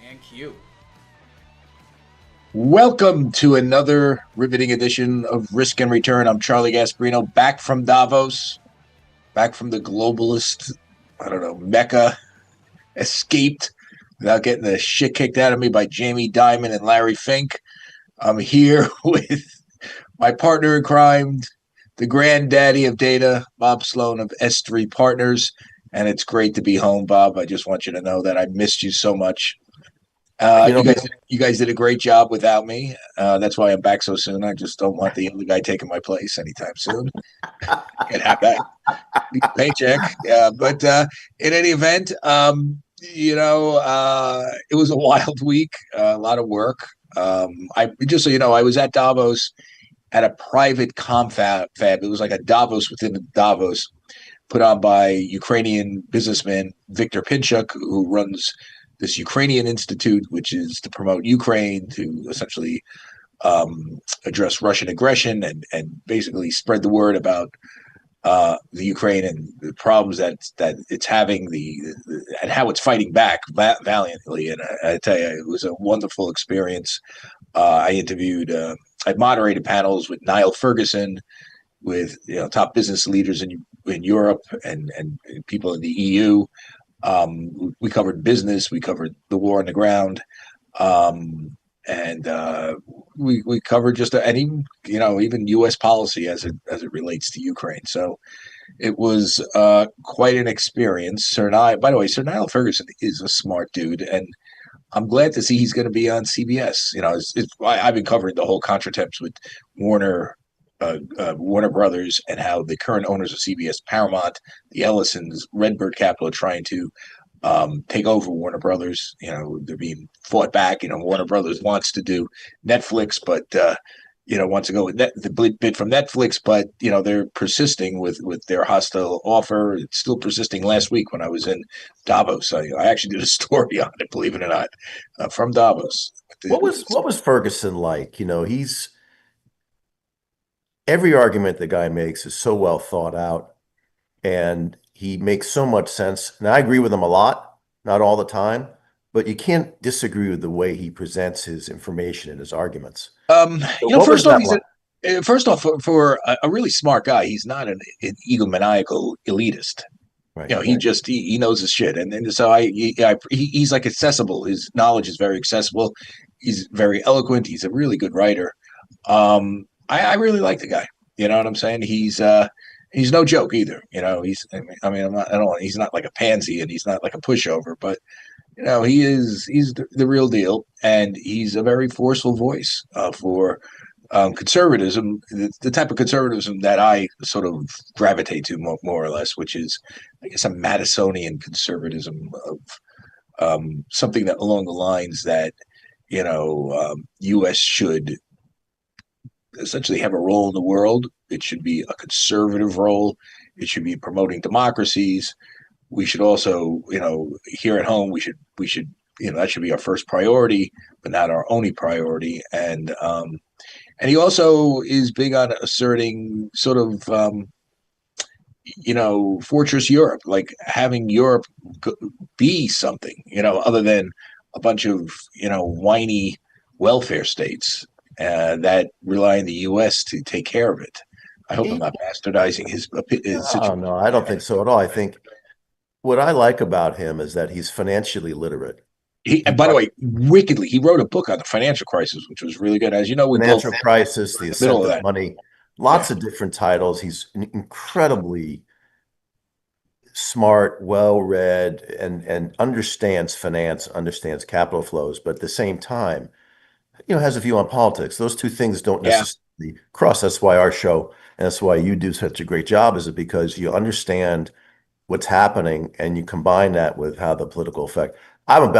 And Q. Welcome to another riveting edition of Risk and Return. I'm Charlie Gasparino, back from Davos, back from the globalist, Mecca, escaped without getting the shit kicked out of me by Jamie Dimon and Larry Fink. I'm here with my partner in crime, the granddaddy of data, Bob Sloan of S3 Partners. And it's great to be home, Bob. I just want you to know that I missed you so much. You guys did a great job without me. That's why I'm back so soon. I just don't want the other guy taking my place anytime soon. Can't have that paycheck. But in any event, it was a wild week, a lot of work. I just so you know, I was at Davos at a private confab. It was like a Davos within a Davos, put on by Ukrainian businessman Viktor Pinchuk, who runs this Ukrainian Institute, which is to promote Ukraine, to essentially address Russian aggression and basically spread the word about the Ukraine and the problems that it's having, and how it's fighting back valiantly. And I tell you, it was a wonderful experience. I moderated panels with Niall Ferguson, with top business leaders in Europe and people in the EU. We covered business, we covered the war on the ground, and we covered even U.S. policy as it relates to Ukraine. So it was quite an experience. By the way, Sir Niall Ferguson is a smart dude, and I'm glad to see he's going to be on CBS. I've been covering the whole contretemps with Warner Brothers, and how the current owners of CBS, Paramount, the Ellisons, Redbird Capital, are trying to take over Warner Brothers. They're being fought back. Warner Brothers wants to do Netflix, but wants to go with the bid from Netflix, but they're persisting with their hostile offer. It's still persisting. Last week when I was in Davos, I actually did a story on it, believe it or not, from Davos. What was Ferguson like? He's every argument the guy makes is so well thought out, and he makes so much sense. And I agree with him a lot, not all the time, but you can't disagree with the way he presents his information and his arguments. First off, for a really smart guy, he's not an egomaniacal elitist. Right, he knows his shit, and so he's like accessible. His knowledge is very accessible. He's very eloquent. He's a really good writer. I really like the guy. You know what I'm saying? He's no joke either. He's he's not like a pansy, and he's not like a pushover, but he's the real deal, and he's a very forceful voice for conservatism, the type of conservatism that I sort of gravitate to more or less, which is, I guess, a Madisonian conservatism of something that along the lines that U.S. should essentially have a role in the world. It should be a conservative role. It should be promoting democracies. We should also, here at home, we should, that should be our first priority, but not our only priority. And he also is big on asserting sort of, fortress Europe, like having Europe be something, other than a bunch of, whiny welfare states that rely on the U.S. to take care of it. I hope I'm not bastardizing his situation. No, I don't think so at all. I think what I like about him is that he's financially literate. And by the way, wickedly, he wrote a book on the financial crisis, which was really good. As you know, we financial crisis, the ascent of money, lots of different titles. He's incredibly smart, well-read, and understands finance, understands capital flows, but at the same time, has a view on politics. Those two things don't necessarily cross. That's why our show, and that's why you do such a great job, is it because you understand what's happening and you combine that with how the political effect. I'm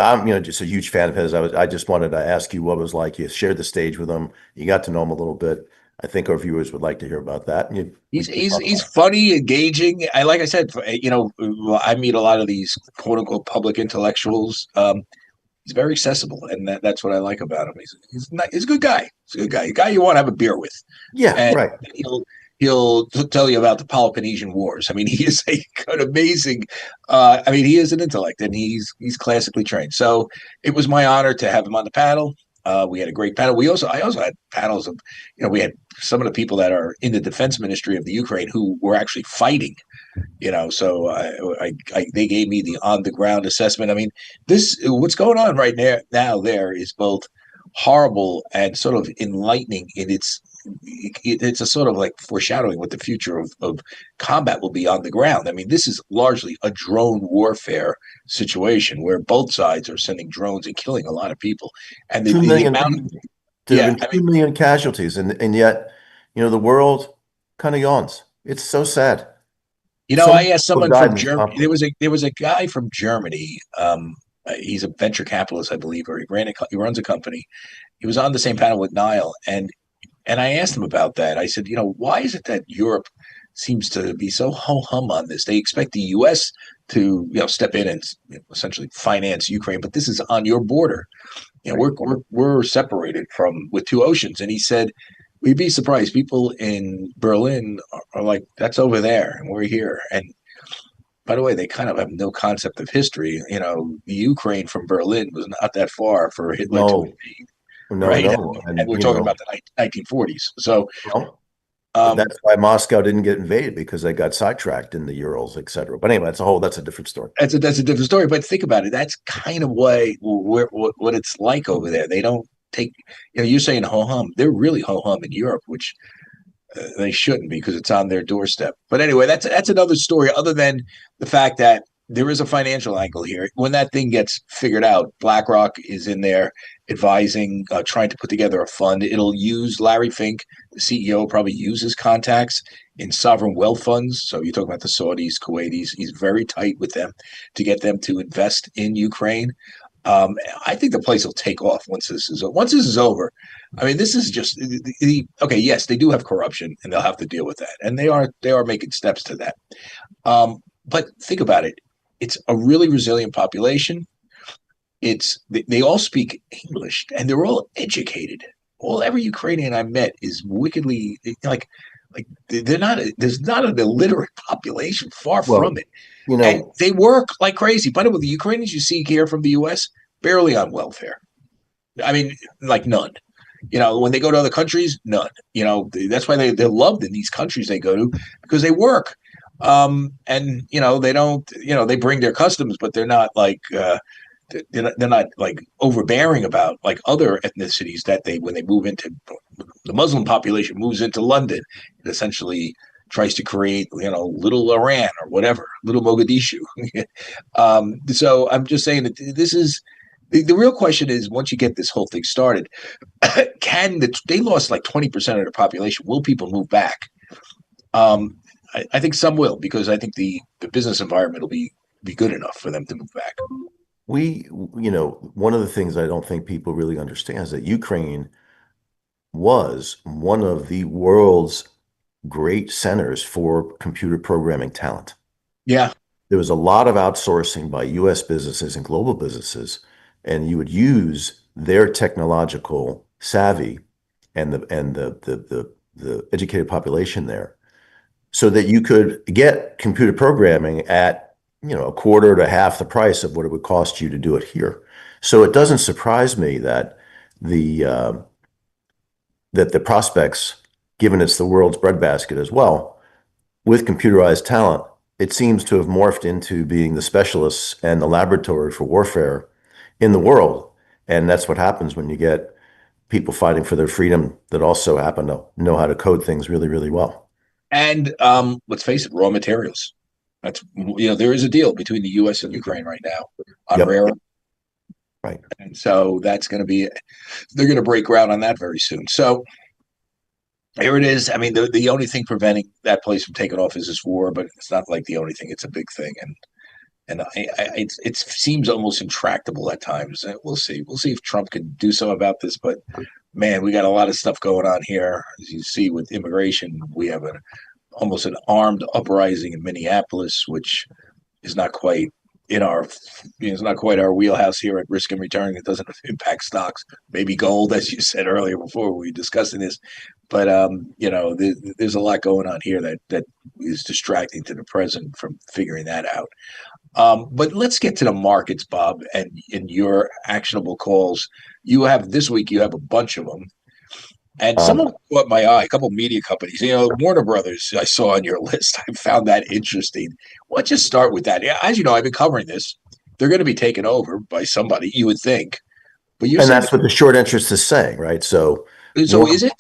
just a huge fan of his. I just wanted to ask you what it was like. You shared the stage with him. You got to know him a little bit. I think our viewers would like to hear about that. He's funny, engaging. Like I said, I meet a lot of these quote unquote public intellectuals. He's very accessible, and that's what I like about him. He's a good guy. He's a good guy. A guy you want to have a beer with. Yeah, and right. he'll tell you about the Peloponnesian Wars. I mean, he is an amazing. I mean, he is an intellect, and he's classically trained. So it was my honor to have him on the panel. We had a great panel. I also had panels of, we had some of the people that are in the defense ministry of the Ukraine who were actually fighting. So they gave me the on the ground assessment. I mean, what's going on right now there is both horrible and sort of enlightening in it's a sort of like foreshadowing what the future of combat will be on the ground. I mean, this is largely a drone warfare situation where both sides are sending drones and killing a lot of people. And Two the million amount, people. There have yeah, been I mean, 2 million casualties, and yet, the world kind of yawns. It's so sad. So I many asked people someone died from in this Germany. conflict. There was a guy from Germany. He's a venture capitalist, I believe, or he runs a company. He was on the same panel with Niall, and I asked him about that. I said, why is it that Europe seems to be so ho hum on this? They expect the U.S. to, step in and essentially finance Ukraine, but this is on your border. Right. We're separated with two oceans. And he said, we'd be surprised. People in Berlin are like, that's over there, and we're here. And by the way, they kind of have no concept of history. The Ukraine from Berlin was not that far for Hitler to No, invade, no, right? no. And And, we're talking about the 1940s. So, well, um, that's why Moscow didn't get invaded, because they got sidetracked in the Urals, et cetera. But anyway, that's a different story. that's a different story. But think about it. That's kind of what it's like over there. They don't take. You're saying ho hum. They're really ho hum in Europe, which they shouldn't be because it's on their doorstep. But anyway, that's another story. Other than the fact that there is a financial angle here. When that thing gets figured out, BlackRock is in there advising, trying to put together a fund. It'll use Larry Fink, the CEO, probably uses contacts in sovereign wealth funds. So you're talking about the Saudis, Kuwaitis. He's very tight with them to get them to invest in Ukraine. I think the place will take off once this is over. I mean, this is just okay. Yes, they do have corruption, and they'll have to deal with that, and they are making steps to that. But think about it; it's a really resilient population. They all speak English, and they're all educated. Every Ukrainian I met is wickedly like they're not. There's not an illiterate population. Far from Well, it, you and know, they work like crazy. By the way, the Ukrainians you see here from the U.S. barely on welfare. I mean, like none. When they go to other countries, none. That's why they're loved in these countries they go to because they work. And they don't. They bring their customs, but they're not like they're not like overbearing about like other ethnicities that they when they move into the Muslim population moves into London, it essentially tries to create little Iran or whatever, little Mogadishu. So I'm just saying that this is the real question is once you get this whole thing started, they lost like 20% of the population? Will people move back? I think some will because I think the business environment will be good enough for them to move back. one of the things I don't think people really understand is that Ukraine was one of the world's great centers for computer programming talent. Yeah, There was a lot of outsourcing by US businesses and global businesses, and you would use their technological savvy and the educated population there so that you could get computer programming at, a quarter to half the price of what it would cost you to do it here. So it doesn't surprise me that the the prospects, given it's the world's breadbasket as well, with computerized talent, it seems to have morphed into being the specialists and the laboratory for warfare in the world. And that's what happens when you get people fighting for their freedom that also happen to know how to code things really, really well. and let's face it, raw materials. That's there is a deal between the U.S. and Ukraine right now on Yep. rare, Right. and so that's going to be they're going to break ground on that very soon. So here it is. I mean, the only thing preventing that place from taking off is this war, but it's not like the only thing. It's a big thing, and it seems almost intractable at times. We'll see. We'll see if Trump can do something about this. But man, we got a lot of stuff going on here. As you see with immigration, we have almost an armed uprising in Minneapolis, which is not quite in our, it's not quite our wheelhouse here at Risk and Return. It doesn't impact stocks, maybe gold, as you said earlier before we were discussing this. But there's a lot going on here that is distracting to the present from figuring that out. But let's get to the markets, Bob, and in your actionable calls. You have this week. You have a bunch of them. And some of them caught my eye, a couple of media companies. Warner Brothers, I saw on your list. I found that interesting. Why don't you start with that? Yeah, as you know, I've been covering this. They're going to be taken over by somebody, you would think. But you're And saying, that's what the short interest is saying, right? So is it?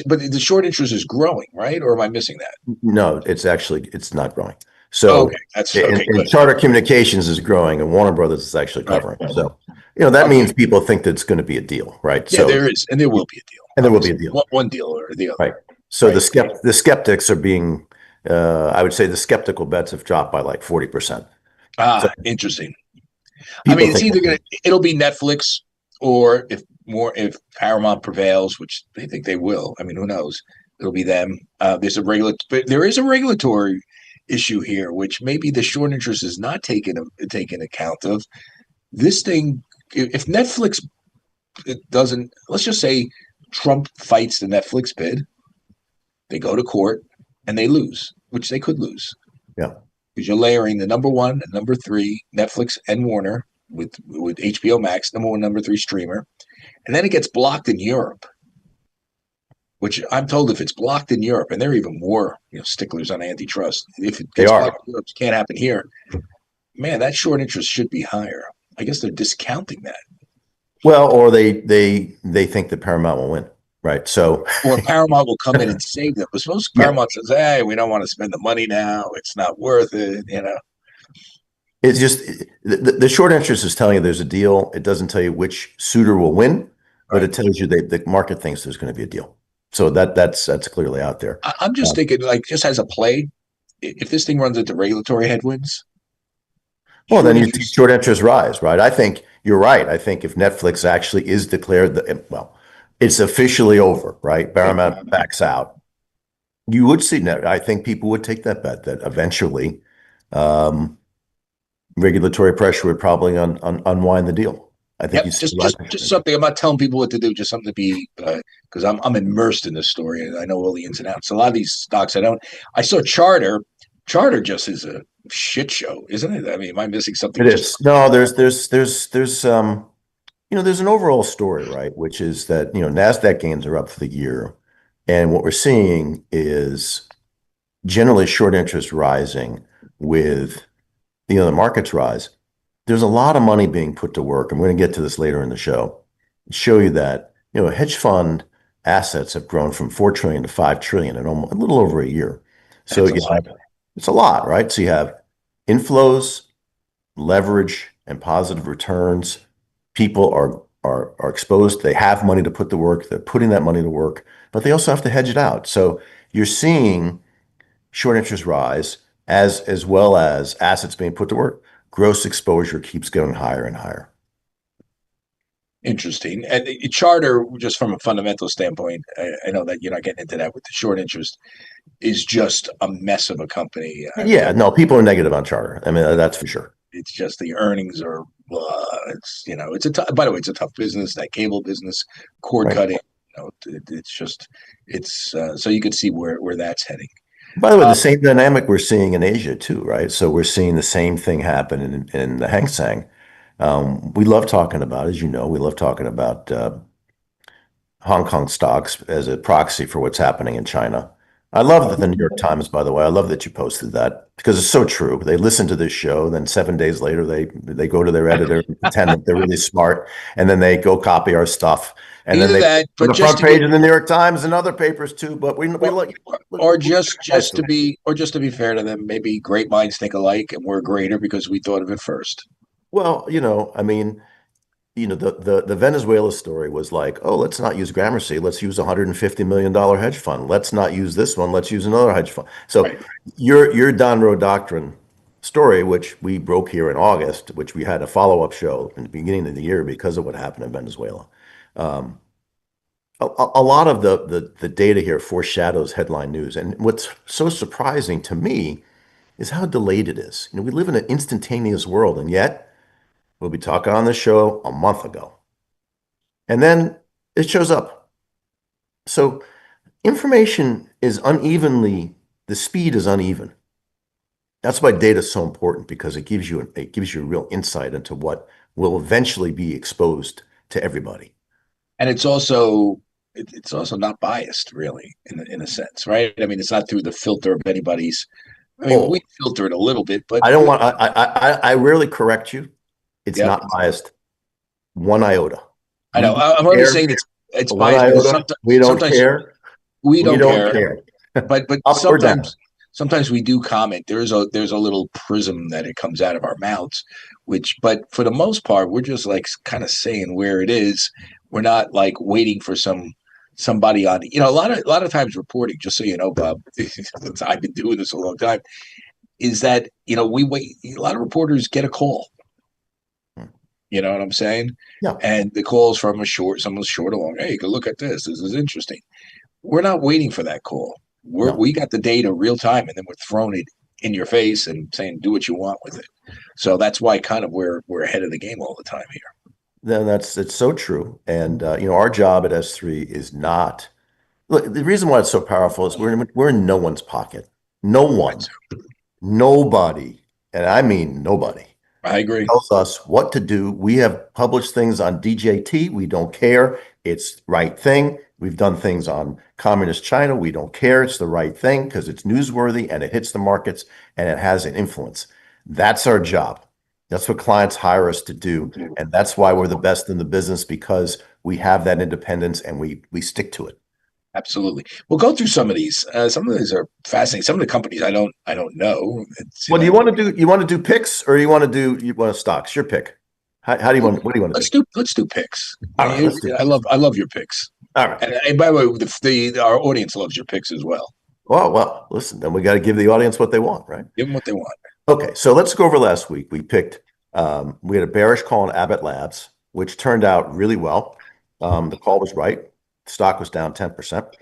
But the short interest is growing, right? Or am I missing that? no, it's not growing. So Okay, that's okay. and Good. Charter Communications is growing, and Warner Brothers is actually Right. covering. So that Okay. means people think that it's going to be a deal, right? Yeah, So there is, and there will be a deal. and there will be a Obviously, deal, one deal or the other. right? So Right. the skeptics are being, I would say, the skeptical bets have dropped by like 40%. So Interesting. I people mean, it's think, either it'll be Netflix, or if Paramount prevails, which they think they will. I mean, who knows? It'll be them. There is a regulatory issue here, which maybe the short interest is not taken account of. This thing, if Netflix doesn't, let's just say Trump fights the Netflix bid, they go to court and they lose, which they could lose. yeah, Because you're layering the number one and number three, Netflix and Warner with HBO Max, number one, number three streamer, and then it gets blocked in Europe. Which I'm told, if it's blocked in Europe, and they're even more sticklers on antitrust, if it they gets are. blocked in Europe, it can't happen here. Man, that short interest should be higher. I guess they're discounting that. Well, or they think that Paramount will win, right? So Or Paramount will come in and save them. But suppose yeah, Paramount says, "Hey, we don't want to spend the money now. It's not worth it." it's just the short interest is telling you there's a deal. It doesn't tell you which suitor will win, but Right. it tells you the market thinks there's going to be a deal. So that's clearly out there. I'm just thinking, like, just as a play, if this thing runs into regulatory headwinds, Well, short then you see interest. short interest rise, right? I think you're right. I think if Netflix actually is declared it's officially over, right? Yeah. Paramount backs out. You would see net. I think people would take that bet that eventually um, regulatory pressure would probably unwind the deal. I think you Yep, see a just lot just of just something. I'm not telling people what to do. Just something to be, because I'm immersed in this story and I know all the ins and outs. A lot of these stocks I don't. I saw Charter. Charter just is a shit show, isn't it? I mean, am I missing something? it is. No, there's an overall story, right? Which is that, Nasdaq gains are up for the year. And what we're seeing is generally short interest rising with, the markets rise. There's a lot of money being put to work. And we're going to get to this later in the show. Show you that, hedge fund assets have grown from 4 trillion to 5 trillion in almost a little over a year. So That's a lot. it's a lot, right? So you have inflows, leverage, and positive returns. People are exposed. They have money to put to work. They're putting that money to work, but they also have to hedge it out. So you're seeing short interest rise as well as assets being put to work. Gross exposure keeps going higher and higher. Interesting. And Charter, just from a fundamental standpoint, I know that you're not getting into that with the short interest, is just a mess of a company. Yeah, no, people are negative on Charter. I mean, that's for sure. It's just the earnings are. It's a by the way, it's a tough business. That cable business, cord Right. cutting. It's just so you can see where that's heading. By the way, the Uh, same dynamic we're seeing in Asia too, right? So we're seeing the same thing happen in the Hang Seng. We love talking about, as you know, we love talking about Hong Kong stocks as a proxy for what's happening in China. I love that the New York Times, by the way, I love that you posted that because it's so true. They listen to this show, then 7 days later they go to their editor and pretend that they're really smart, and then they go copy our stuff, and then Either they that, on but the just front to page get, of the New York Times and other papers too. But we or, look, or just to be fair to them, maybe great minds think alike, and we're greater because we thought of it first. well, I mean, the Venezuela story was like, oh, let's not use Gramercy. Let's use a $150 million hedge fund. Let's not use this one. Let's use another hedge fund. So Right. your Don Rowe Doctrine story, which we broke here in August, which we had a follow-up show in the beginning of the year because of what happened in Venezuela. Um, a lot of the data here foreshadows headline news. And what's so surprising to me is how delayed it is. We live in an instantaneous world, and yet we'll be talking on this show a month ago. And then it shows up. So information is unevenly, the speed is uneven. That's why data is so important, because it gives you a real insight into what will eventually be exposed to everybody. And it's also not biased, really, in a sense, right? I mean, it's not through the filter of anybody's. I mean, we Oh, filter it a little bit, but I don't want, I rarely correct you. It's yeah, not biased one iota. I We know. don't I'm only care saying it's one biased because iota. sometimes We don't sometimes care. we We don't don't care, care. but Up or down. sometimes we do comment. There's a little prism that it comes out of our mouths, but for the most part, we're just like kind of saying where it is. We're not like waiting for somebody on. A lot of times reporting. Just so you know, Bob, I've been doing this a long time. Is that we wait? A lot of reporters get a call. You know what I'm saying? Yeah. And the calls from someone's short along. Hey, go look at this. This is interesting. We're not waiting for that call. No. We got the data real time, and then we're throwing it in your face and saying, "Do what you want with it." So that's why kind of we're ahead of the game all the time here. Then it's so true. And our job at S3 is not look, the reason why it's so powerful is we're in no one's pocket. No one, nobody, and I mean nobody, I agree. tells us what to do. We have published things on DJT. We don't care. It's the right thing. We've done things on communist China. We don't care. It's the right thing because it's newsworthy and it hits the markets and it has an influence. That's our job. That's what clients hire us to do. And that's why we're the best in the business, because we have that independence and we stick to it. Absolutely. We'll go through some of these. Some of these are fascinating. Some of the companies I don't know. Well, do you want to do picks, or you want stocks? Your pick. How do you want? What do you want to do? Let's do picks. All right, let's do I picks. love your picks. All right. And by the way, our audience loves your picks as well. Well, listen, then we got to give the audience what they want, right? Give them what they want. Okay, so let's go over last week. We had a bearish call on Abbott Labs, which turned out really well. The call was right. Stock was down 10%.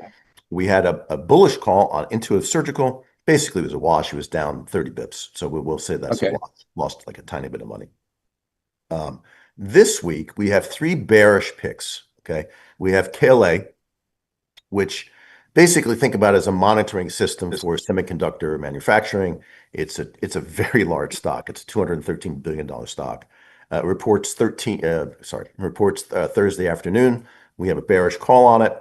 We had a bullish call on Intuitive Surgical. Basically, it was a wash. It was down 30 bips. So we'll say that's a Okay. wash. Lost like a tiny bit of money. This week, we have three bearish picks. Okay. We have KLA, which basically think about it as a monitoring system for semiconductor manufacturing. It's a very large stock. It's a $213 billion stock. Reports Thursday afternoon. We have a bearish call on it.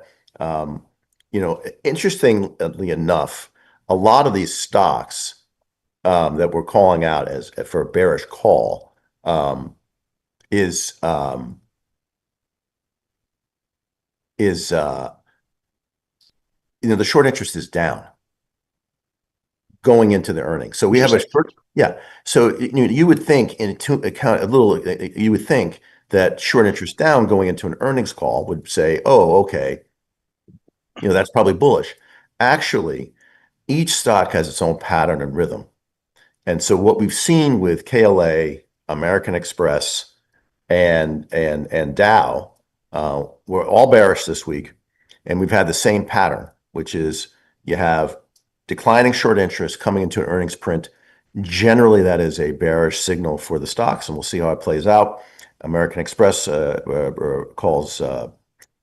Interestingly enough, a lot of these stocks that we're calling out as for a bearish call is the short interest is down going into the earnings. So we have a short, yeah. So you would think you would think that short interest down going into an earnings call would say, oh, okay, that's probably bullish. Actually, each stock has its own pattern and rhythm. And so what we've seen with KLA, American Express, and Dow, we're all bearish this week, and we've had the same pattern, which is you have declining short interest coming into an earnings print. Generally, that is a bearish signal for the stocks, and we'll see how it plays out. American Express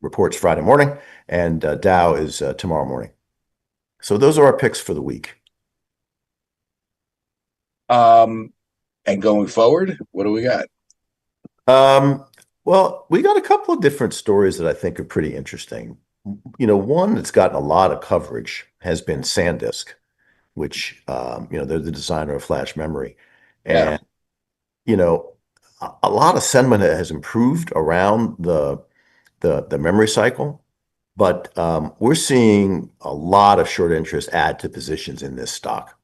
reports Friday morning, and Dow is tomorrow morning. So those are our picks for the week. And going forward, what do we got? Well, we got a couple of different stories that I think are pretty interesting. One that's gotten a lot of coverage has been SanDisk, which they're the designer of flash memory, Yeah. and a lot of sentiment has improved around the memory cycle, but we're seeing a lot of short interest add to positions in this stock.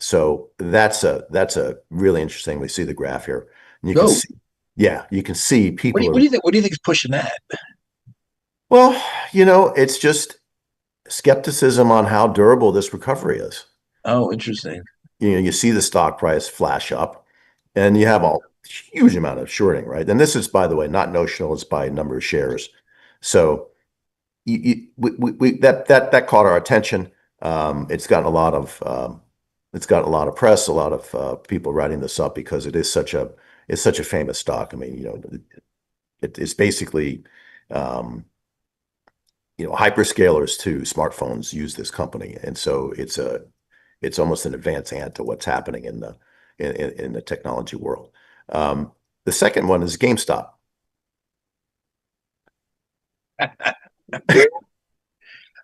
So that's a really interesting. We see the graph here, and you can Go. see, yeah, you can see people What are. do you think? What do you think is pushing that? Well, it's just skepticism on how durable this recovery is. Oh, interesting. You see the stock price flash up, and you have a huge amount of shorting, right? And this is, by the way, not notional; it's by number of shares. So that caught our attention. It's gotten a lot of It's got a lot of press, a lot of people writing this up because it's such a famous stock. I mean, it's basically um, hyperscalers to smartphones use this company, and so it's almost an advanced ant to what's happening in the technology world. The second one is GameStop.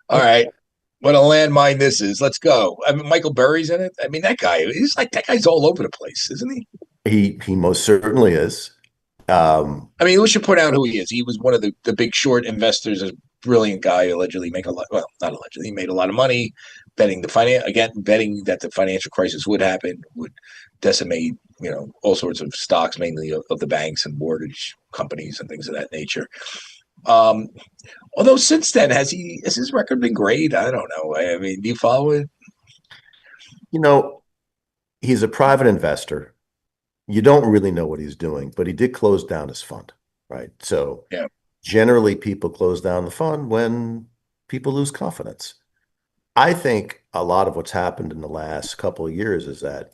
All right. What a landmine this is. Let's go. I mean, Michael Burry's in it. I mean, that guy's all over the place, isn't he? He most certainly is. I mean, we should point out who he is. He was one of the big short investors, a brilliant guy, allegedly make a lot. Well, not allegedly, he made a lot of money betting betting that the financial crisis would happen, would decimate, all sorts of stocks, mainly of the banks and mortgage companies and things of that nature. Um, Although since then, has his record been great? I don't know. I mean, do you follow it? You know, he's a private investor. You don't really know what he's doing, but he did close down his fund, right? So Yeah. generally, people close down the fund when people lose confidence. I think a lot of what's happened in the last couple of years is that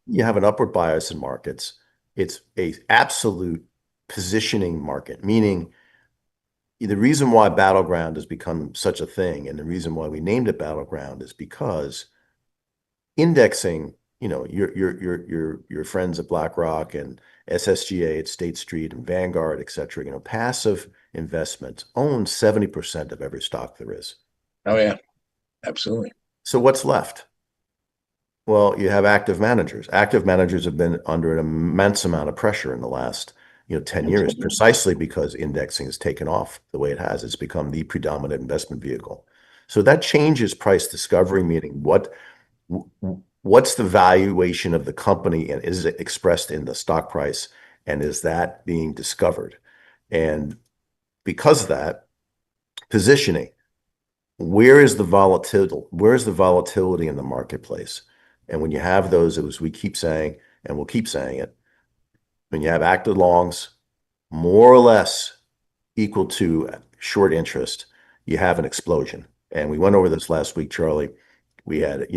you have an upward bias in markets. It's a absolute positioning market, meaning the reason why battleground has become such a thing, and the reason why we named it battleground is because indexing, your friends at BlackRock and SSGA at State Street and Vanguard, et cetera, passive investments own 70% of every stock there is. Oh yeah, absolutely. So what's left? Well, you have active managers. Active managers have been under an immense amount of pressure in the last 10 years, precisely because indexing has taken off the way it has. It's become the predominant investment vehicle. So that changes price discovery, meaning what's the valuation of the company and is it expressed in the stock price and is that being discovered? And because of that, positioning, where is the volatility in the marketplace? And when you have those, as we keep saying, and we'll keep saying it, when you have active longs, more or less equal to short interest, you have an explosion. And we went over this last week, Charlie. We had,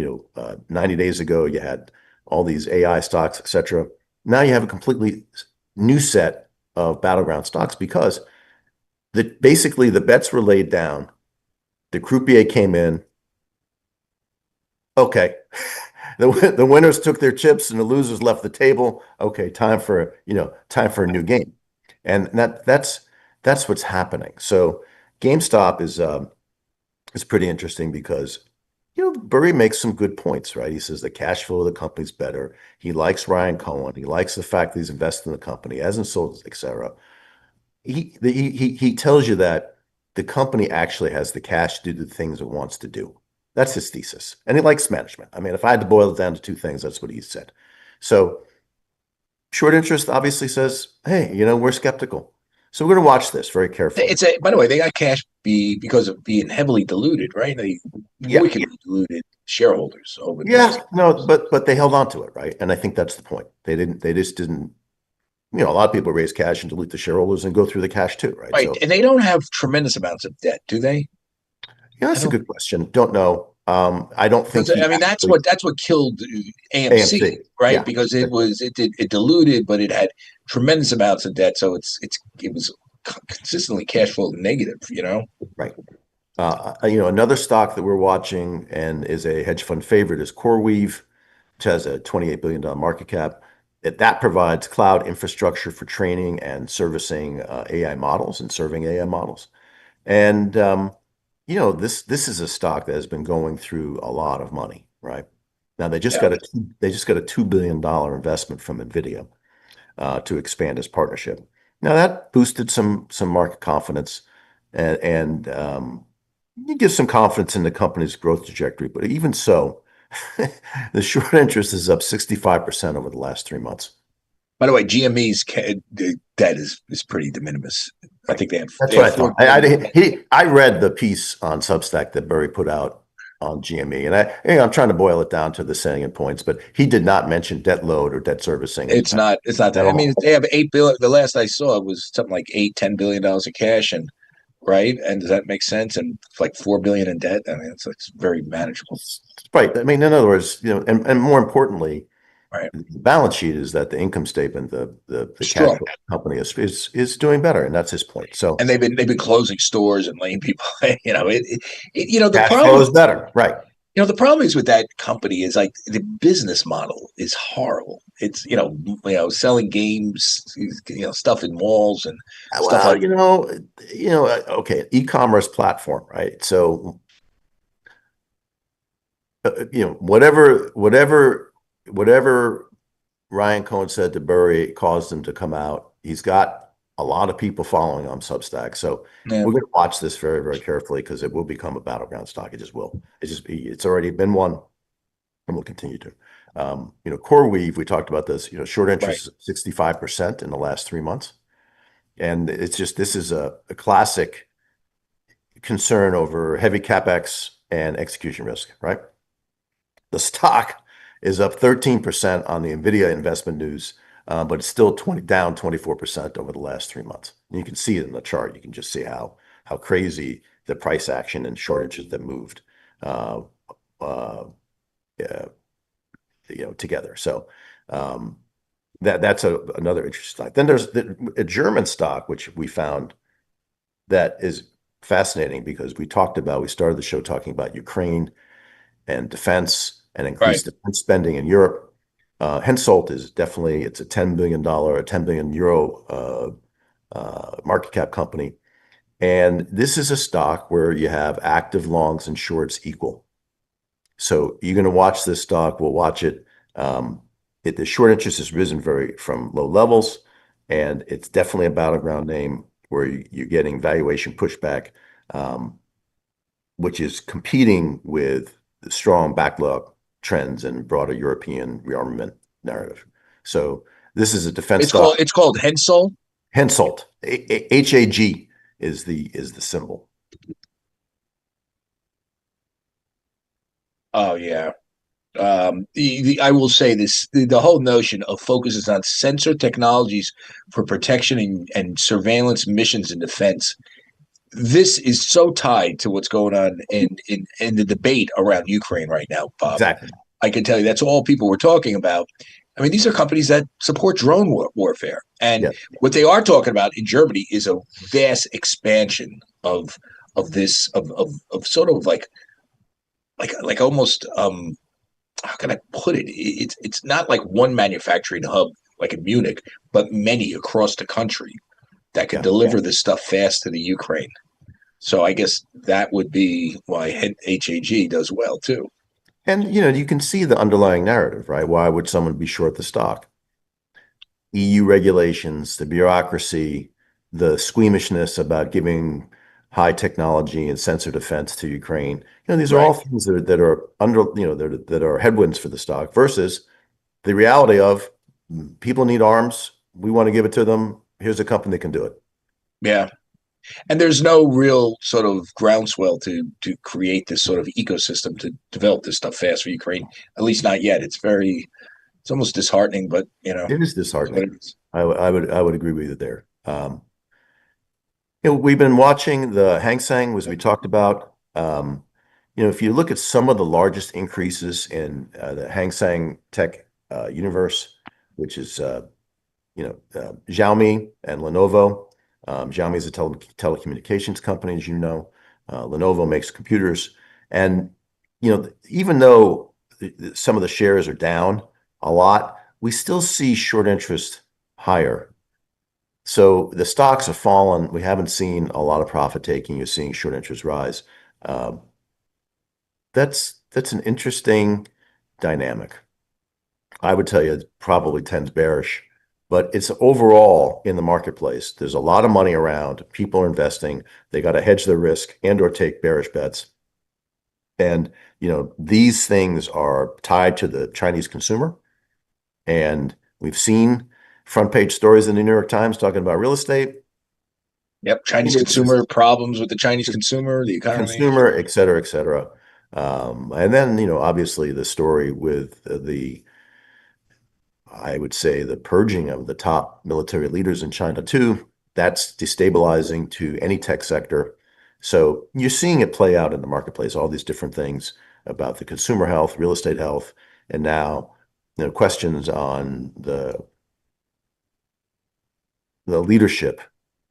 90 days ago, you had all these AI stocks, et cetera. Now you have a completely new set of battleground stocks because basically the bets were laid down. The croupier came in. Okay. The winners took their chips and the losers left the table. Okay, time for a new game. And that's what's happening. So GameStop is pretty interesting because Burry makes some good points, right? He says the cash flow of the company's better. He likes Ryan Cohen. He likes the fact that he's invested in the company, hasn't sold, et cetera. He tells you that the company actually has the cash to do the things it wants to do. That's his thesis. And he likes management. I mean, if I had to boil it down to two things, that's what he said. So short interest obviously says, hey, we're skeptical. So we're going to watch this very carefully. By the way, they got cash because of being heavily diluted, right? They wickedly diluted shareholders over the last. No, but they held on to it, right? And I think that's the point. They just didn't, a lot of people raise cash and dilute the shareholders and go through the cash too, right? Right. So, and they don't have tremendous amounts of debt, do they? That's a good question. Don't know. I don't think. I mean, that's what killed AMC, right? Yeah. Because it diluted, but it had tremendous amounts of debt, so it was consistently cash flow negative. Right. Another stock that we're watching and is a hedge fund favorite is CoreWeave, which has a $28 billion market cap. That provides cloud infrastructure for training and servicing AI models and serving AI models. And this is a stock that has been going through a lot of money, right? Now they just got a $2 billion investment from NVIDIA to expand its partnership. Now that boosted some market confidence and you give some confidence in the company's growth trajectory. But even so, the short interest is up 65% over the last 3 months. By the way, GME's debt is pretty de minimis. I think they have. That's what I thought. I read the piece on Substack that Burry put out on GME, and I'm trying to boil it down to the salient points. But he did not mention debt load or debt servicing. It's not that. I mean, they have $8 billion. The last I saw was something like $10 billion of cash, and right? And does that make sense? And like 4 billion in debt. I mean, it's very manageable, Right. I mean, in other words, and more importantly, right? the balance sheet is that the income statement, the cash Strong. flow of the company is doing better, and that's his point. So And they've been closing stores and laying people. The cash flow problem. is better, right? The problem is with that company is like the business model is horrible. It's selling games, stuff in malls and stuff Well, like okay, e-commerce platform, right? So, whatever Ryan Cohen said to Burry caused him to come out. He's got a lot of people following on Substack, so yeah, we're going to watch this very, very carefully because it will become a battleground stock. It just will. It's already been one, and will continue to. CoreWeave, we talked about this. Short right. interest is 65% in the last 3 months. And this is a classic concern over heavy CapEx and execution risk, right? The stock is up 13% on the NVIDIA investment news, but it's still down 24% over the last 3 months. And you can see it in the chart. You can just see how crazy the price action and shortages that moved uh, uh, uh, together. So that's another interesting stock. Then there's a German stock, which we found that is fascinating because we started the show talking about Ukraine and defense and Right. increased defense spending in Europe. Hensoldt is definitely, it's a $10 billion, or 10 billion euro market cap company. And this is a stock where you have active longs and shorts equal. So you're going to watch this stock. We'll watch it. The short interest has risen from low levels, and it's definitely a battleground name where you're getting valuation pushback, which is competing with the strong backlog trends and broader European rearmament narrative. So this is a defense It's stock. called it's called Hensel. Hensoldt, HAG is the symbol. Oh yeah. I will say this: the whole notion of focuses on sensor technologies for protection and surveillance missions in defense. This is so tied to what's going on in the debate around Ukraine right now, Bob. Exactly. I can tell you that's all people were talking about. I mean, these are companies that support drone warfare, and Yeah. what they are talking about in Germany is a vast expansion of this of sort of like almost how can I put it? It's not like one manufacturing hub like in Munich, but many across the country that can Yeah. deliver this stuff fast to the Ukraine. So I guess that would be why HAG does well too. And you can see the underlying narrative, right? Why would someone be short the stock? EU regulations, the bureaucracy, the squeamishness about giving high technology and sensor defense to Ukraine. These are Right. all things that are under, that are headwinds for the stock versus the reality of people need arms. We want to give it to them. Here's a company that can do it. Yeah. And there's no real sort of groundswell to create this sort of ecosystem to develop this stuff fast for Ukraine. At least not yet. It's almost disheartening, but It is it's what it disheartening. is. I would agree with you there. We've been watching the Hang Seng, as we talked about. If you look at some of the largest increases in the Hang Seng Tech universe, which is Xiaomi and Lenovo. Xiaomi is a telecommunications company, as you know. Lenovo makes computers, and even though some of the shares are down a lot, we still see short interest higher. So the stocks have fallen. We haven't seen a lot of profit taking. You're seeing short interest rise. Uh, that's an interesting dynamic. I would tell you it probably tends bearish, but it's overall in the marketplace. There's a lot of money around. People are investing. They got to hedge their risk and or take bearish bets. And these things are tied to the Chinese consumer. And we've seen front page stories in the New York Times talking about real estate. Yep. Chinese It's just consumer problems with the Chinese consumer, the economy. consumer, et cetera, et cetera. And then, obviously the story with I would say the purging of the top military leaders in China too. that's destabilizing to any tech sector. So you're seeing it play out in the marketplace, all these different things about the consumer health, real estate health, and now questions on the leadership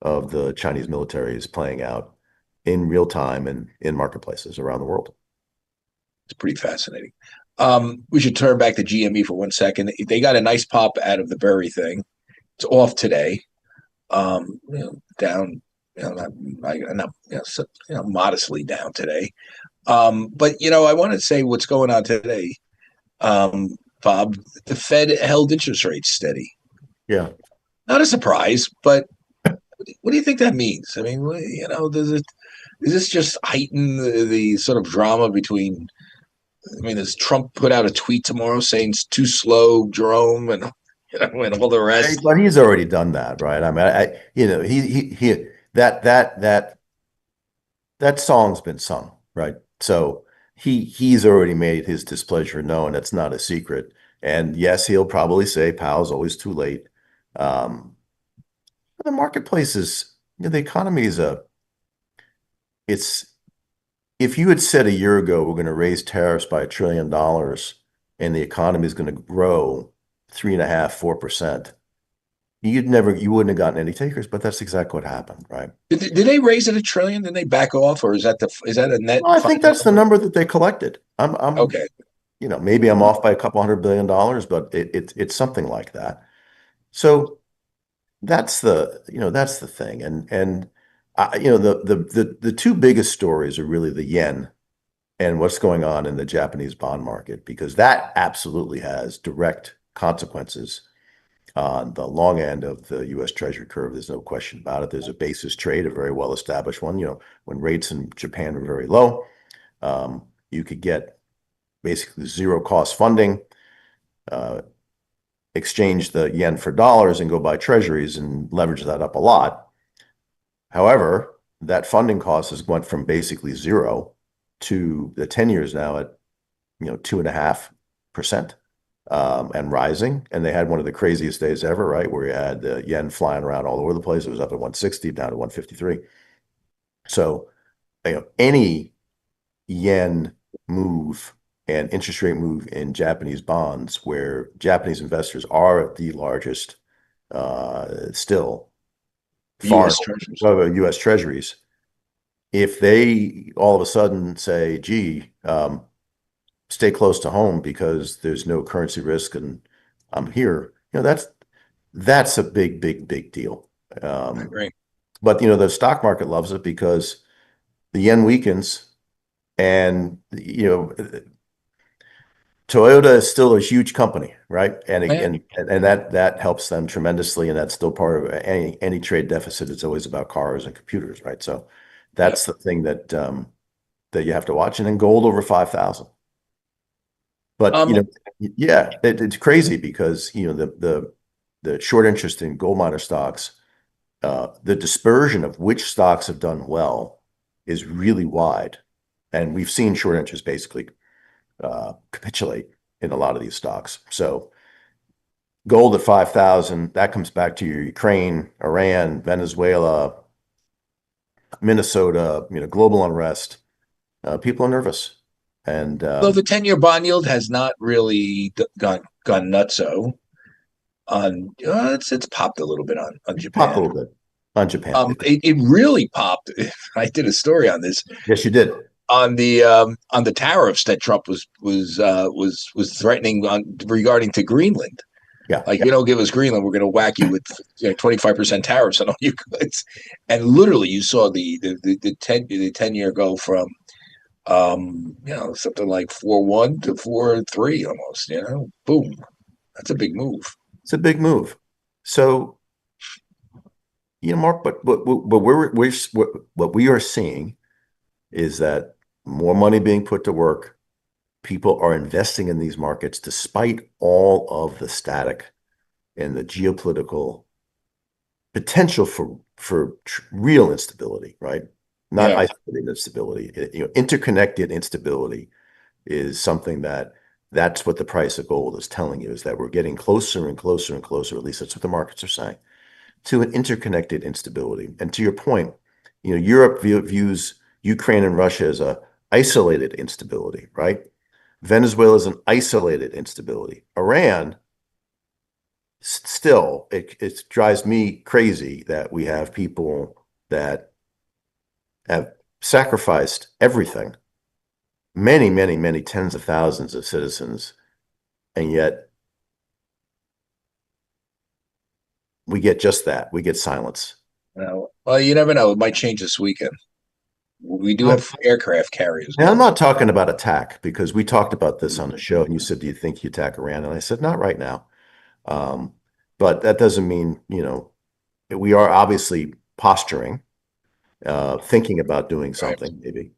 of the Chinese military is playing out in real time and in marketplaces around the world. It's pretty fascinating. We should turn back to GME for 1 second. They got a nice pop out of the Berry thing. It's off today. Down, not modestly down today. But I want to say what's going on today, Bob. The Fed held interest rates steady. Yeah. Not a surprise, but what do you think that means? I mean, does this just heighten the sort of drama between? I mean, does Trump put out a tweet tomorrow saying it's too slow, Jerome, and and all the rest? But he's already done that, right? I mean, he that song's been sung, right? So he's already made his displeasure known. It's not a secret. And yes, he'll probably say Powell's always too late. The marketplace is, the economy is it's, if you had said a year ago, we're going to raise tariffs by $1 trillion and the economy is going to grow 3.5%, 4%, you wouldn't have gotten any takers, but that's exactly what happened, right? Did they raise it $1 trillion? Then they back off, or is that a net? Well, I think that's the number that they collected. Okay. Maybe I'm off by a couple $100 billion, but it's something like that. So that's the thing. And the two biggest stories are really the yen and what's going on in the Japanese bond market, because that absolutely has direct consequences on the long end of the U.S. Treasury curve. There's no question about it. There's a basis trade, a very well-established one. When rates in Japan were very low, you could get basically zero cost funding, exchange the yen for dollars and go buy treasuries and leverage that up a lot. However, that funding cost has went from basically zero to the 10 years now at 2.5%. And rising. And they had one of the craziest days ever, right? Where you had the yen flying around all over the place. It was up at 160, down to 153. So, any yen move and interest rate move in Japanese bonds, where Japanese investors are the largest, still U.S. Treasuries. U.S. Treasuries, if they all of a sudden say, gee, stay close to home because there's no currency risk and I'm here, that's a big, big, big deal. I agree. But the stock market loves it because the yen weakens, and Toyota is still a huge company, right? And that helps them tremendously, and that's still part of any trade deficit. It's always about cars and computers, right? So that's the thing that you have to watch. And then gold over 5,000. But it's crazy because the short interest in gold miner stocks, the dispersion of which stocks have done well is really wide, and we've seen short interest basically capitulate in a lot of these stocks. So gold at 5,000, that comes back to your Ukraine, Iran, Venezuela, Minnesota, global unrest. People are nervous. And though the 10-year bond yield has not really gone nutso on, it's popped a little bit on Japan. Popped a little bit on Japan. It really popped. I did a story on this. Yes, you did. On the tariffs that Trump was threatening regarding to Greenland. Yeah. Like, you don't give us Greenland, we're going to whack you with 25% tariffs on all your goods. And literally, you saw the 10-year go from something like 4.1 to 4.3 almost. Boom. That's a big move. It's a big move. So, Mark, but what we are seeing is that more money being put to work. People are investing in these markets despite all of the static and the geopolitical potential for real instability, right? Not isolated instability. Interconnected instability is something that's what the price of gold is telling you, is that we're getting closer and closer and closer. At least that's what the markets are saying. to an interconnected instability. And to your point, Europe views Ukraine and Russia as a isolated instability, right? Venezuela is an isolated instability. Iran, still, it drives me crazy that we have people that have sacrificed everything, many, many, many tens of thousands of citizens, and yet we get just that. We get silence. Well, you never know. It might change this weekend. We do have aircraft carriers And I'm going. not talking about attack because we talked about this on the show, and you said, "Do you think you attack Iran?" And I said, "Not right now." Um, but that doesn't mean, we are obviously posturing, thinking about doing Right. something maybe.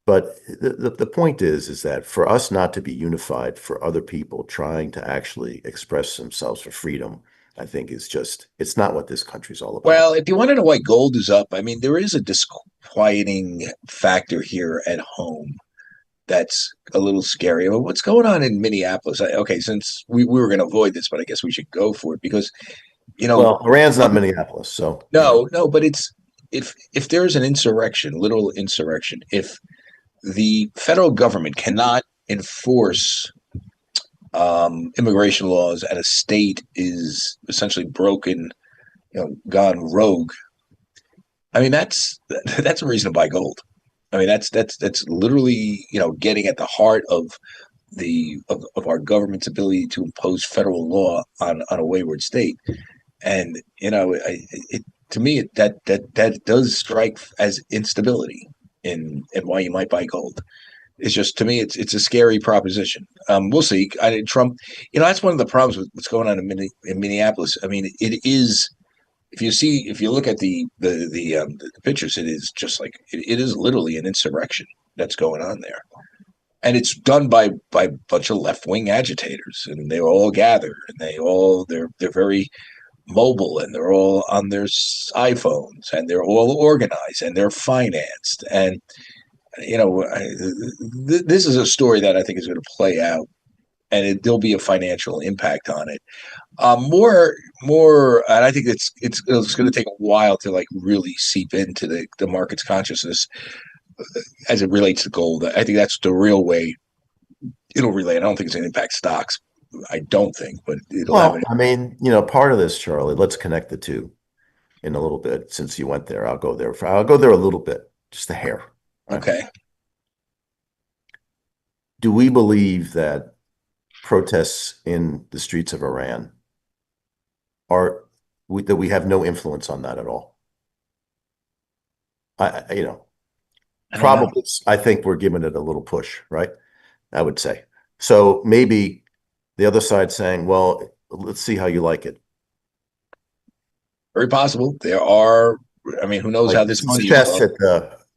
But the point is that for us not to be unified, for other people trying to actually express themselves for freedom, I think it's not what this country's all about. Well, if you want to know why gold is up, I mean, there is a disquieting factor here at home that's a little scary. Well, what's going on in Minneapolis? Okay, since we were going to avoid this, but I guess we should go for it because, you know, Well, Iran's not Minneapolis, so no, but it's if there's an insurrection, literal insurrection, if the federal government cannot enforce immigration laws and a state is essentially broken, gone rogue. I mean, that's a reason to buy gold. I mean, that's literally getting at the heart of of our government's ability to impose federal law on a wayward state. And to me that does strike as instability in why you might buy gold. It's just, to me, it's a scary proposition. We'll see. Trump, that's one of the problems with what's going on in Minneapolis. I mean, it is. If you look at the pictures, it is just like it is literally an insurrection that's going on there, and it's done by a bunch of left wing agitators, and they all gather, and they're very mobile, and they're all on their iPhones, and they're all organized, and they're financed, and this is a story that I think is going to play out, and there'll be a financial impact on it. More, and I think it's going to take a while to like really seep into the market's consciousness as it relates to gold. I think that's the real way it'll relate. I don't think it's going to impact stocks. I don't think, but it'll have well, an. I mean, part of this, Charlie, let's connect the two in a little bit. Since you went there, I'll go there a little bit, just a hair. Right? Okay. Do we believe that protests in the streets of Iran that we have no influence on that at all? I don't know. Probably, I think we're giving it a little push, right? I would say. So maybe the other side saying, well, let's see how you like it. Very possible. There are. I mean, who knows Like how this this is money is chess flowing?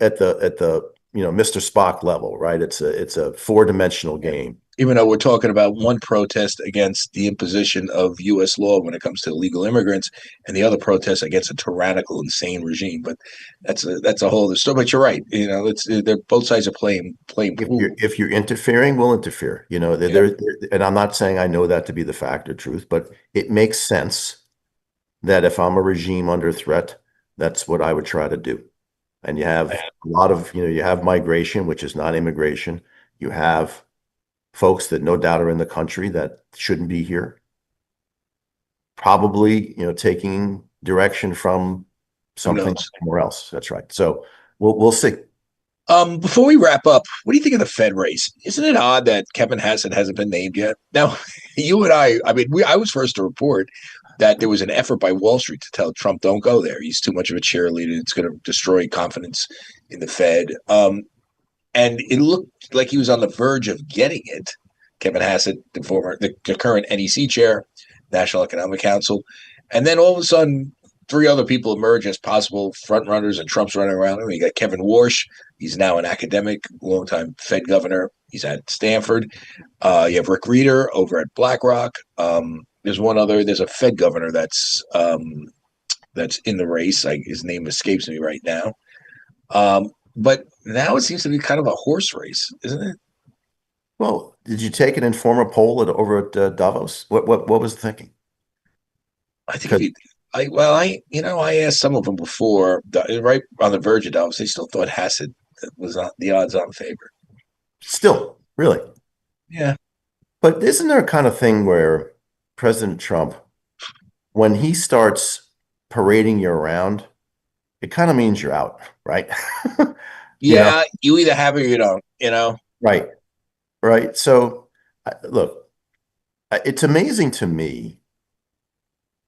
at the Mr. Spock level, right? It's a four-dimensional Yeah. game. Even though we're talking about one protest against the imposition of U.S. law when it comes to illegal immigrants, and the other protest against a tyrannical, insane regime. But that's a whole other story. But you're right. They're both sides are playing If pool. you're interfering, we'll interfere. Yep. And I'm not saying I know that to be the fact or truth, but it makes sense that if I'm a regime under threat, that's what I would try to do. And you have a lot of, you have migration, which is not immigration. You have folks that no doubt are in the country that shouldn't be here, probably, taking direction from Who something knows? somewhere else. That's right. So we'll see. Before we wrap up, what do you think of the Fed race? Isn't it odd that Kevin Hassett hasn't been named yet? Now, you and I mean, I was first to report that there was an effort by Wall Street to tell Trump, don't go there. He's too much of a cheerleader. It's going to destroy confidence in the Fed. And it looked like he was on the verge of getting it. Kevin Hassett, the current NEC chair, National Economic Council. And then all of a sudden, three other people emerge as possible front runners, and Trump's running around him. You got Kevin Warsh. He's now an academic, longtime Fed governor. He's at Stanford. You have Rick Reeder over at BlackRock. There's one other. There's a Fed governor that's in the race. His name escapes me right now. But now it seems to be kind of a horse race, isn't it? Well, did you take an informal poll over at Davos? What was the thinking? I think if Because you I asked some of them before, right on the verge of Davos, they still thought Hassett was on the odds-on favorite. Still, really. Yeah, But isn't there a kind of thing where President Trump, when he starts parading you around, it kind of means you're out, right? You know, yeah. You either have it or you don't. right, right. So, look, it's amazing to me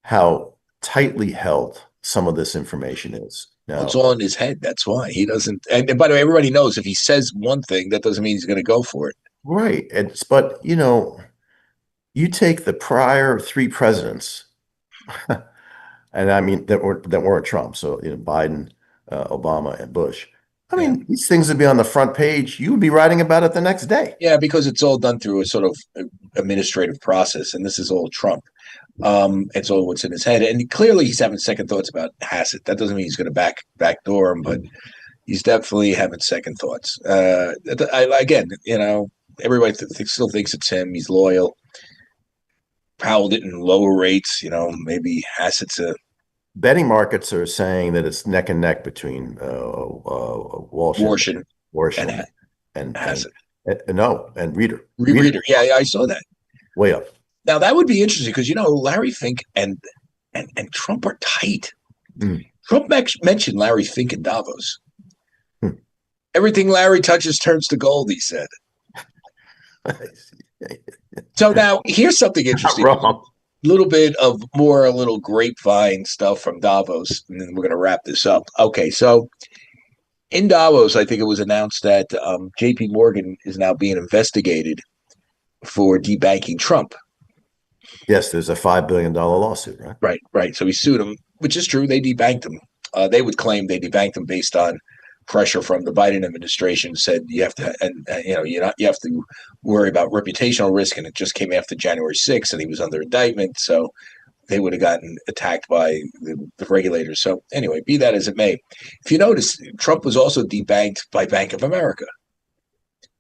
how tightly held some of this information is. Well, it's Now, all in his head. That's why he doesn't. And by the way, everybody knows if he says one thing, that doesn't mean he's going to go for it. right. But you take the prior three presidents, and I mean that weren't Trump, so Biden, Obama, and Bush. I Yeah, mean, these things would be on the front page. You would be writing about it the next day. yeah, because it's all done through a sort of administrative process, and this is all Trump. It's all what's in his head, and clearly he's having second thoughts about Hassett. That doesn't mean he's going to backdoor him, but he's definitely having second thoughts. Again, everybody still thinks it's him. He's loyal. Powell didn't lower rates. Maybe Hassett's a Betting markets are saying that it's neck and neck between Walsh Warsham Walsh and and Hassett. no, and Reader Reader. Yeah, I saw that. way up. Now that would be interesting because Larry Fink and Trump are tight. Mm. Trump mentioned Larry Fink in Davos. Hmm. Everything Larry touches turns to gold, he said. So now here's something interesting. Wrong. A little bit of a little grapevine stuff from Davos, and then we're going to wrap this up. Okay, so in Davos, I think it was announced that J.P. Morgan is now being investigated for debanking Trump. Yes, there's a $5 billion lawsuit, right? Right. So he sued him, which is true. They debanked him. They would claim they debanked him based on pressure from the Biden administration. Said you have to, and you have to worry about reputational risk, and it just came after January 6th, and he was under indictment, so they would have gotten attacked by the regulators. So anyway, be that as it may, if you notice, Trump was also debanked by Bank of America,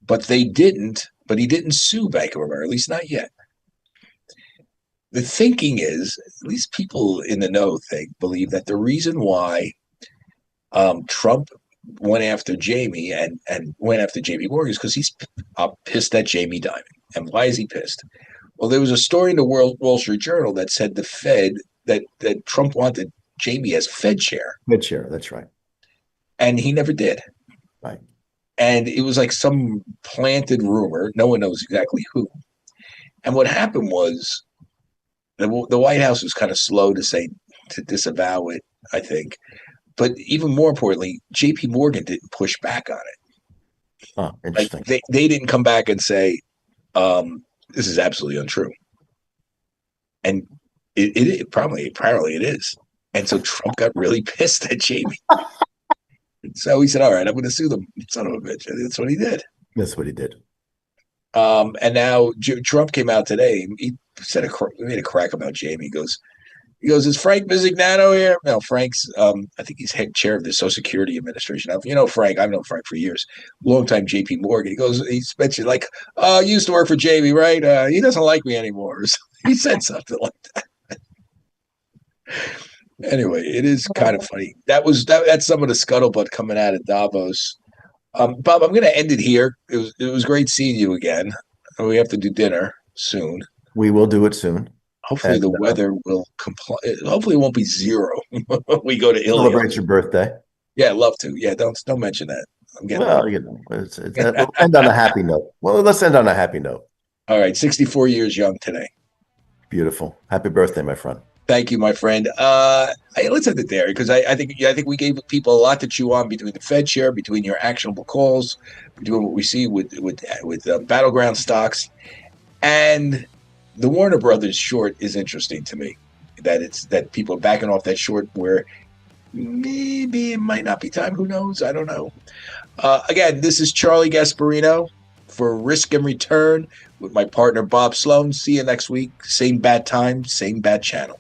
but they didn't. But he didn't sue Bank of America, at least not yet. The thinking is, at least people in the know believe that the reason why Trump went after Jamie and went after JP Morgan is because he's pissed at Jamie Dimon. And why is he pissed? Well, there was a story in the Wall Street Journal that said the Fed, that Trump wanted Jamie as Fed chair. Fed chair, that's right. And he never did. Right. And it was like some planted rumor. No one knows exactly who. And what happened was, the White House was kind of slow to disavow it, I think. But even more importantly, J.P. Morgan didn't push back on it. Oh, interesting. Like they didn't come back and say, this is absolutely untrue. And it apparently it is. And so Trump got really pissed at Jamie. So he said, all right, I'm going to sue them, son of a bitch. And that's what he did. That's what he did. And now Trump came out today. He made a crack about Jamie. He goes, is Frank Bisignano here? No, Frank's, I think he's head chair of the Social Security Administration. Now, Frank, I've known Frank for years, longtime JP Morgan. He's mentioned like, oh, you used to work for Jamie, right? He doesn't like me anymore. So he said something like that. Anyway, it is kind of funny. That's some of the scuttlebutt coming out of Davos. Bob, I'm going to end it here. It was great seeing you again. We have to do dinner soon. We will do it soon. Hopefully the weather will comply. Hopefully it won't be zero when we go to Ilion. Celebrate your birthday. Yeah, I'd love to. Yeah, don't mention that. We'll end on a happy note. Well, let's end on a happy note. All right, 64 years young today. Beautiful. Happy birthday, my friend. Thank you, my friend. Let's end it there because I think we gave people a lot to chew on between the Fed chair, between your actionable calls, between what we see with battleground stocks, and the Warner Brothers short is interesting to me. That people are backing off that short where maybe it might not be time. Who knows? I don't know. Again, this is Charlie Gasparino for Risk and Return with my partner Bob Sloan. See you next week. Same bad time, same bad channel.